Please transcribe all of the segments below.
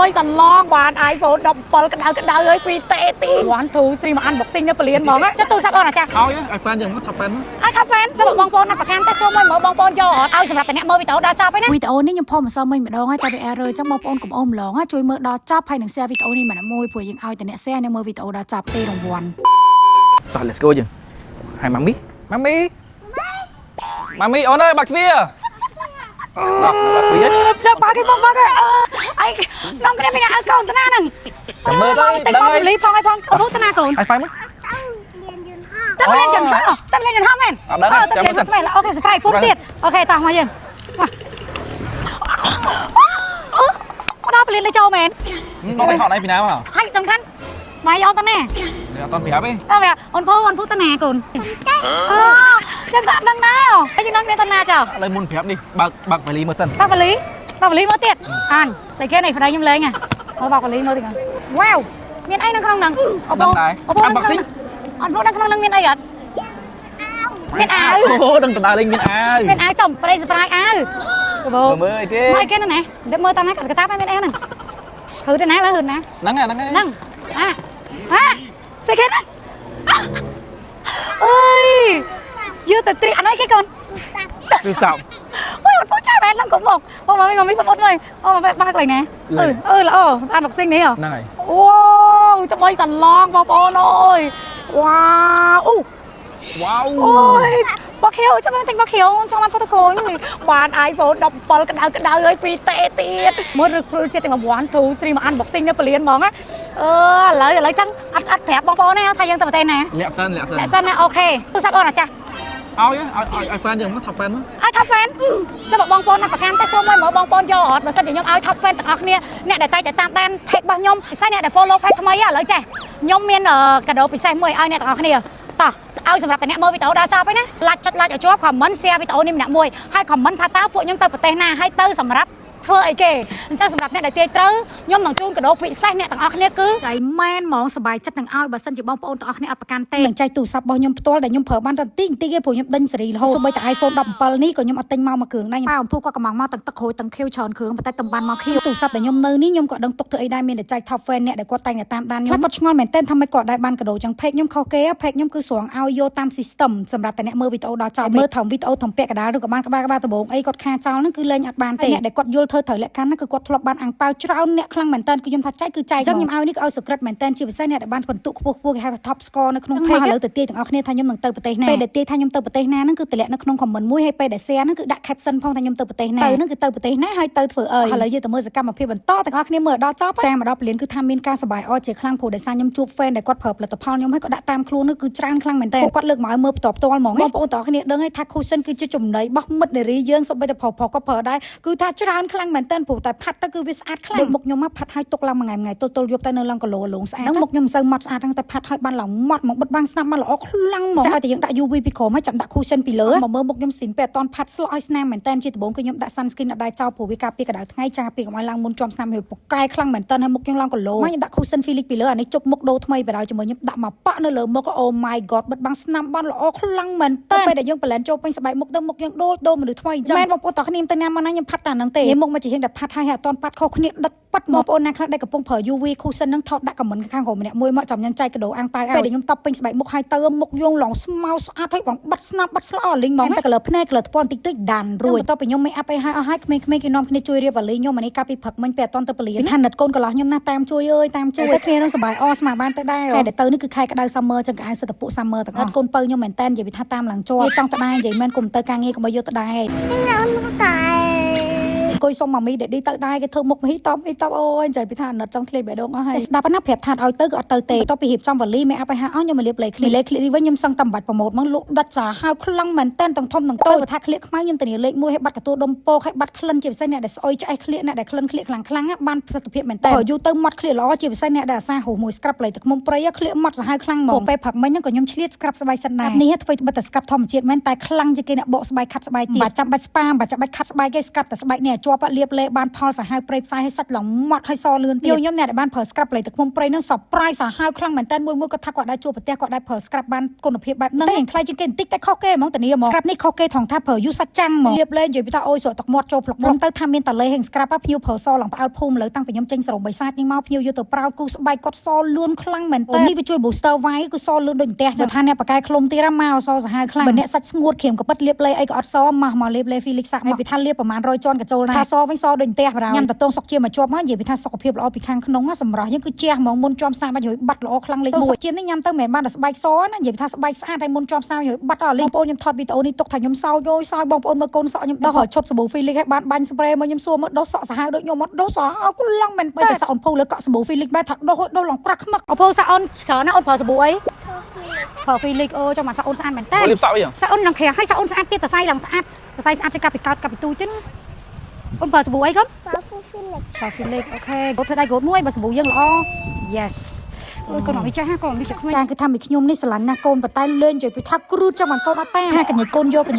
យសន្លងបាន iPhone 17ក្តៅហើយពីតេទី1 2 3មកអាន boxing នៅពលានហ្មងចុះទូរស័ព្ទអូនអាចារ្យឲ្យ iPhone យើងមក top fan ឲ្យ top fan ទៅបងប្អូនណាប្រកាន់តែសូមមួយមើលបងប្អូនយកអត់ឲ្យសម្រាប់តែអ្នកមើលវីដេអូដល់ចប់ឯណាវីដេអូនេះខ្ញុំផុសមិនសមមិញម្ដងហើយតែវា error ចឹងបងប្អូនកុំអោមម្លងជួយមើលដល់ចប់ហើយនឹង share វីដេអូនេះម្នាក់មួយព្រោះយើងឲ្យតែអ្នក share អ្នកមើលវីដេអូដល់ចប់ទេរង្វាន់តោះ let's go យើងហើយម៉ាមីអូនអើយបាក់ទ្វារបាក់ទ្វារដល់បាក់គេបងបាក់អីនំគ្នាមានឲ្យកូនតាណាហ្នឹងចាំមើលទៅដឹងហើយលីផងឲ្យផងអូតាណាកូន iPhone មកតើរៀនយន្តហោះតើរៀនយន្តហោះមែនចាំមើលសិនអូខេ surprise ពុតទៀតអូខេតោះមកយើងមកដល់ពលានលេចូលមែនមកទៅហត់អីពីណាមកហើយសំខាន់ស្មៃយកតាណាអត់តប្រាប់ទេអូនភូតាណាកូនចឹងក៏ដឹងដែរតែយើងដឹងគ្នាតាណាចុះឥឡូវមុនប្រាប់នេះបើកវ៉ាលីមើលសិនបើកវ៉ាលីមកទៀតអានស្អីគេនេះប្តីខ្ញុំលេងហ៎មើលបើកវ៉ាលីមើលទៀតវ៉ាវមានអីនៅក្នុងហ្នឹងអូបងunboxing អត់នៅក្នុងហ្នឹងមានអីអត់មានអាវអូដឹងតើលេងមានអាវចំប្រៃសប្រៃអាវមើលអីគេមើលគេណាតែមើលតាណាកាត់កតាបមានអីហ្នឹងហឺទៅណាលើហឺណាហ្នឹងស្អីគេណាអើយយើតែត្រីអានេះគេកូនទូរស័ព្ទអូយអត់ពុះចាមែនហ្នឹងកុំមកអូម៉ាមីសុំអត់ហើយអូម៉ាមីបាក់កន្លែងណាល្អអានបុកសិងនេះហ្នឹងហើយអូចាំបីសន្លងបងប្អូនអើយវ៉ាអូអូយបាក់ខៀវចាំមើលទិញបាក់ខៀវចង់បានផូតូកូនបាន iPhone 17ក្តៅហើយពីតេទៀតមើលឬចិត្តទាំង1 2 3មកអាន boxing នៅពលានហ្មងឥឡូវចឹងអត់ប្រាប់បងប្អូនទេថាយើងទៅប្រទេសណាលាក់សិនណាអូខេទូរស័ព្ទអូនអាចារ្យឲ្យ iPhone យើងមក top fan ឲ្យ top fan ទៅបងប្អូនណាប្រកាន់តែសូមមួយមើលបងប្អូនយកអត់បើសិនជាខ្ញុំឲ្យ top fan ទាំងអស់គ្នាអ្នកដែលតែតាមដាន page របស់ខ្ញុំពិសេសអ្នកដែល follow page ថ្មីឥឡូវចេះខ្ញុំមានកាដូពិសេសមួយឲ្យអ្នកទាំងអស់គ្នាតោះឲ្យសម្រាប់តែអ្នកមើលវីដេអូដល់ចប់ហើយណា like ចុច like ឲ្យជាប់ comment share វីដេអូនេះម្នាក់មួយហើយ comment ថាតើពួកខ្ញុំទៅប្រទេសណាហើយទៅសម្រាប់ធ្វើអីគេអញ្ចឹងសម្រាប់អ្នកដែលទាញត្រូវខ្ញុំនឹងជូនកាដូពិសេសអ្នកទាំងអស់គ្នាគឺតែមែនហ្មងសប្បាយចិត្តនឹងឲ្យបើសិនជាបងប្អូនទាំងអស់គ្នាអត់ប្រកាន់ទេនឹងចែកទូរស័ព្ទរបស់ខ្ញុំផ្ទាល់ដែលខ្ញុំប្រើបានតែតិចទេព្រោះខ្ញុំដេញសេរីរហូតសូម្បីតែ iPhone 17នេះក៏ខ្ញុំអត់ទិញមកមួយគ្រឿងដែរប៉ាអំពូក៏កំងមកទាំងទឹកក្រូចទាំងខៀវច្រើនគ្រឿងប៉ុន្តែតំបានមកខៀវទូរស័ព្ទដែលខ្ញុំនៅនេះខ្ញុំក៏ដឹងទុកធ្វើអីដែរមានតែចែក top fan អ្នកដែលគាត់តែងតែតាមដានខ្ញុំគាត់ឆ្ងល់មែនទែនថាមិនគាត់ដែរបានកាដូចឹង page ខ្ញុំខុសគេ page ខ្ញុំគឺស្រង់ឲ្យយកតាម system សម្រាប់តែអ្នកមើលវីដេអូដល់ចប់មើលថងវីដេអូធំពាក់កណ្ដាលឬក៏បានក្បាលដំបងអីគាត់ខាចោលហ្នឹងគឺលេងអត់បានទេអ្នកដែលគាត់យល់ធ្វើត្រូវលក្ខខណ្ឌហ្នឹងគឺគាត់ធ្លាប់បានអាំងប៉ាវច្រើនអ្នកខ្លាំងមែនតើគឺខ្ញុំថាចែកគឺចែកអញ្ចឹងខ្ញុំឲ្យនេះក៏ឲ្យ secret មែនតើជាពិសេសអ្នកដែលបានពិន្ទុខ្ពស់គេហៅថា top score នៅក្នុង page ឥឡូវទៅទាយទាំងអស់គ្នាថាខ្ញុំនឹងទៅប្រទេសណាពេលដែលទាយថាខ្ញុំទៅប្រទេសណាហ្នឹងគឺតម្លាក់នៅក្នុង comment មួយហើយពេលដែល share ហ្នឹងគឺដាក់ caption ផងថាខ្ញុំទៅប្រទេសណាទៅហ្នឹងគឺទៅប្រទេសណាហើយទៅធ្វើអីឥឡូវយើងទៅមើលសកម្មភាពបន្តទាំងអស់គ្នាមើលដល់ចប់ចាមកដល់ពលានគឺថាមានការសប្បាយអរជាខ្លាំងព្រោះដោយសារខ្ញុំជួប fan ដែលគាត់ប្រើផលិតផលខ្ញុំហើយក៏ដាក់តាមខ្លួននោះគឺច្រើនខ្លាំងមែនតើគាត់លើកមកឲ្យមើលផ្ទាល់ហ្មងបងប្អូនទាំងអស់គ្នាដឹងហើយថា cushion គឺជាចំណីរបស់មិត្តនារីយើងសូម្បីតែប្រុសក៏ប្រើដែរគឺថាច្រើនខ្លាំងមែនតើព្រោះតែផាត់ទៅគឺវាស្អាតខ្លាំងមុខខ្ញុំមកផាត់ឲ្យទុកឡើងមួយថ្ងៃទល់យប់ទៅនៅឡើងគីឡូលងស្អាតហ្នឹងមុខខ្ញុំមិនសូវម៉ត់ស្អាតហ្នឹងតែផាត់ឲ្យបានឡើងម៉ត់មកបិទបាំងស្នាមមកល្អខ្លាំងហ្មងតែយើងដាក់ UV ពីក្រោមហើយចាំដាក់ cushion ពីលើមកមើលមុខខ្ញុំស៊ីនពេលអត់តន់ផាត់ស្លក់ឲ្យស្នាមមែនតើជាដំបូងគឺខ្ញុំដាក់ sunscreen អត់ដែរចោលព្រោះវាការពារកម្ដៅថ្ងៃចាពីកុំឲ្យឡើងមុនជាប់ស្នាមហើយពូកែខ្លាំងមែនតើហើយមុខខ្ញុំឡើងគីឡូមកខ្ញុំដាក់ cushion Felix ពីលើអានេះជប់មុខដូរថ្មីបដ ாய் ជាមួយខ្ញុំដាក់មកប៉ាក់នៅលើមុខ Oh my god បិទបាំងស្នាមបានល្អខ្លាំងមែនតើពេលដែលយើងប្លែនចូលពេញស្បែកមុខទៅមុខយើងដូចមនុស្សថ្មីអញ្ចឹងមែនបងប្អូនតោះគ្នាទៅណាមកណាខ្ញុំផាត់តាហ្នឹងទេមុខមកជាហៀងតែផាត់ឲ្យអត់តន់ប៉ាត់ខុសគ្នាដិតប៉ាត់បងប្អូនណាខ្លះដែលកំពុងប្រើ UV cushion ហ្នឹងថតដាក់ comment ខាងក្រោមម្នាក់មួយមកចាំខ្ញុំចែកកាដូអាំងប៉ាវឲ្យពេលខ្ញុំតបពេញស្បែកមុខឲ្យទៅមុខយងឡងស្មៅស្អាតហើយបងបាត់ស្នាមបាត់ស្លអលីងហ្មងតែ color ភ្នែក color ថ្ពាន់តិចដានរួចតទៅខ្ញុំមិនអាប់អីឲ្យអស់ហើយក្មេងៗគេនាំគ្នាជួយរៀបវ៉ាលីខ្ញុំអានេះកាពីព្រឹកមិញពេលអត់តន់ទៅពលានថាណិតកូនកន្លោះខ្ញុំណាតាមជួយអើយតាមជួយតែគ្នានឹងសប្បាយអស្មាបានទៅដែរខែដែលទៅនេះគឺខែក្តៅ summer ចឹងក៏ឲ្យសិតតពួក summer ទាំងអត់កូនបើខ្ញុំមែនតែនិយាយថាតាមឡើងជាប់ចង់ទៅដែរនិយាយមែនកុំទៅការងារកុំឲ្យយកទៅដែរអង្គុយសុំម៉ាមីដែលឌីទៅដែរគេធ្វើមុខមហីតបអូយចៃពីថាណិតចង់ធ្លាយបេះដូងអស់ហើយស្ដាប់ណាប្រាប់ថាឲ្យទៅក៏អត់ទៅទេបន្ទាប់ពីរៀបចំវ៉ាលីមេអាប់ឲ្យអស់ខ្ញុំមកលាបលេឃ្លីនេះវិញខ្ញុំសឹងតែបាច់ប្រម៉ូតមកលក់ដាច់សាហាវខ្លាំងមែនតែនទាំងធំទាំងតូចបើថាឃ្លៀកខ្មៅខ្ញុំធានាលេខ1ឲ្យបាត់កតួដុំពោកឲ្យបាត់ក្លិនជាពិសេសអ្នកដែលស្អុយឆ្អេះឃ្លៀកអ្នកដែលក្លិនឃ្លៀកខ្លាំងបានប្រសិទ្ធភាពមែនតែយូរទៅមាត់ឃ្លៀកល្អជាពិសេសអ្នកដែលអាសាហូមួយស្ក្រាប់ផ្លេទៅខ្មុំព្រៃឃ្លៀកមាត់សាហាវខ្លាំងហ្មងពេលផឹកមិញហ្នឹងក៏ខ្ញុំឆ្លៀតស្ក្រាប់ស្បែកសិនដែរនេះធ្វើបិទតែស្ក្រាប់ធម្មជាតិមែនតែខ្លាំងជាងគេអ្នកបកស្បែកខាត់ស្បែកទៀតបាច់ចាំបាច់ស្ប៉ាបាច់ចាំបាច់ខាត់ស្បែកគេស្ក្រាប់តែស្បែកនេះជាប់ ប់លាបលេបានផលសាហាវព្រៃផ្សាយឲ្យសាច់ឡងម៉ត់ឲ្យសលឿនទៀតខ្ញុំអ្នកដែលបានប្រើ scrub លេទឹកឃុំព្រៃនឹង surprise សាហាវខ្លាំងមែនតើមួយគាត់ថាគាត់ដែរជួបប្រទេសគាត់ដែរប្រើ scrub បានគុណភាពបែបហ្នឹងតែខ្លាចជាងគេបន្តិចតែខុសគេហ្មងតានីហ្មង scrub នេះខុសគេថងថាប្រើយូរសាច់ចាំងហ្មងលាបលេនិយាយពីថាអូយស្រកទឹកមាត់ចូលភ្លុកទៅថាមានតលេហេង scrub ភ្ញៀវប្រើសឡើងផ្អើលភូមិលើតាំងពីខ្ញុំចេញសរងបិសាចនេះមកភ្ញៀវយកទៅប្រើគូស្បែកគាត់សលឿនខ្លាំងមែនតើនេះវាជួយ booster វាយគឺសលឿនដូចផ្ទះថាអ្នកបកែឃ្លុំទៀតមកសសាហាវខ្លាំងបើអ្នកសាច់ស្ងួតក្រៀមក៏ប៉ិតលាបលេអីក៏អត់សមកលាបលេ Felix សាក់មកពីថាលាបប្រហែល100ជាន់ក៏ចូលដែរថាសវិញសដូចផ្ទះញ៉ាំតតងសុកជាមកជាប់មកនិយាយពីថាសុខភាពល្អពីខាងក្នុងសម្រាប់យើងគឺជះហ្មងមុនជាប់សាបាច់យបាត់ល្អខ្លាំងលេខ1ជានេះញ៉ាំទៅមិនបានតែស្បែកសណានិយាយពីថាស្បែកស្អាតហើយមុនជាប់សាយបាត់អស់លេងបងប្អូនខ្ញុំថតវីដេអូនេះទុកថាខ្ញុំសោយសោយបងប្អូនមើលកូនសក់ខ្ញុំដោះឈុតសាប៊ូ Felix ឲ្យបានបាញ់ spray មកខ្ញុំសួរមើលដោះសក់សាហាវដូចខ្ញុំអត់ដោះសក់អើគឡងមែនតែសក់អូនភៅលើកក់សាប៊ូ Felix បែរថាដោះឡងក្រាស់ខ្មឹកអូភៅសក់អូនច្រើនណាអូនប្រើសាប៊ូអីប្រើ Felix អូចាំមកសក់អូនស្អាតមែនតើលាបសក់អីសក់អូននឹងក្រាស់ហើយសក់អូនស្អាតទៀតតសៃឡើងស្អាតតសៃស្អាតជាងកាពីកើតកាពីទូចឹងអូនប្រើសាប៊ូអីកុំប្រើ Felix អូខេកូនធ្វើដៃកូនមួយបើសាប៊ូយើងល្អ yes អូយកូនអត់ចាស់កូននេះចាស់ខ្មៅចាគឺថាមីខ្ញុំនេះស្រឡាញ់ណាស់កូនប៉ុន្តែលឿនជួយពីថាគ្រូចាំបានកូនអត់តាថាកញ្ញាកូនយកហ្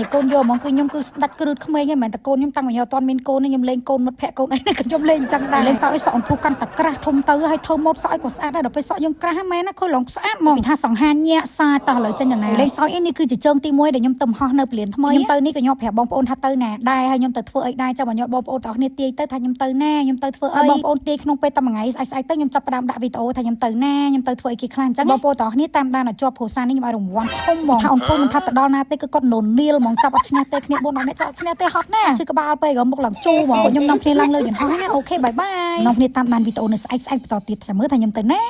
មងគឺខ្ញុំគឺស្ដាច់គ្រូក្មេងហ្នឹងមិនតែកូនខ្ញុំតាំងពីខ្ញុំអត់មានកូនខ្ញុំលេងកូនមិត្តភក្តិកូនអីខ្ញុំលេងអញ្ចឹងដែរលេងសក់ឲ្យសក់អំពូកាន់តែក្រាស់ធំទៅហើយធ្វើម៉ូតសក់ឲ្យក៏ស្អាតដែរដល់ពេលសក់យើងក្រាស់ហ្នឹងមែនណាឃើញឡងស្អាតហ្មងថាសង្ហាញាក់សាតោះលើចេញណាលេងសក់នេះគឺជាជើងទី1ដែលខ្ញុំទៅហោះនៅពលានថ្មីខ្ញុំទៅនេះក៏ខ្ញុំប្រាប់បងប្អូនថាទៅណាដែរហើយខ្ញុំទៅធ្វើអីដែរចាំបងបងប្អូនទាំងគ្នាទាយទៅថាខ្ញុំទៅណាខ្ញុំទៅធ្វើអីបងប្អូនទាយក្នុងពេលតែមួយថ្ងៃស្អែកទៅខ្ញុំចាប់ផ្ដើមដាក់វីដេអូថាខ្ញុំទៅណាខ្ញុំទៅធ្វើអីគេខ្លះអញ្ចឹងបងប្អូនទាំងគ្នាតាមដានឲ្យជាប់គ្រួសារនេះខ្ញុំឲ្យរង្វាន់ធំហ្មងថាអូនពូមិនថាទៅដល់ណាទេគឺគាត់នូនីលហ្មងចាប់អត់ឈ្នះទេគ្នា4 10នាក់ចាប់អត់ឈ្នះទេហត់ណាឈឺក្បាលពេកក៏មុខឡើងជូរហ្មងខ្ញុំនាំគ្នាឡើងលើយន្តហោះណាអូខេបាយបាយនាំគ្នាតាមដានវីដេអូនៅស្អែកបន្តទៀតចាំមើលថាខ្ញុំទៅណា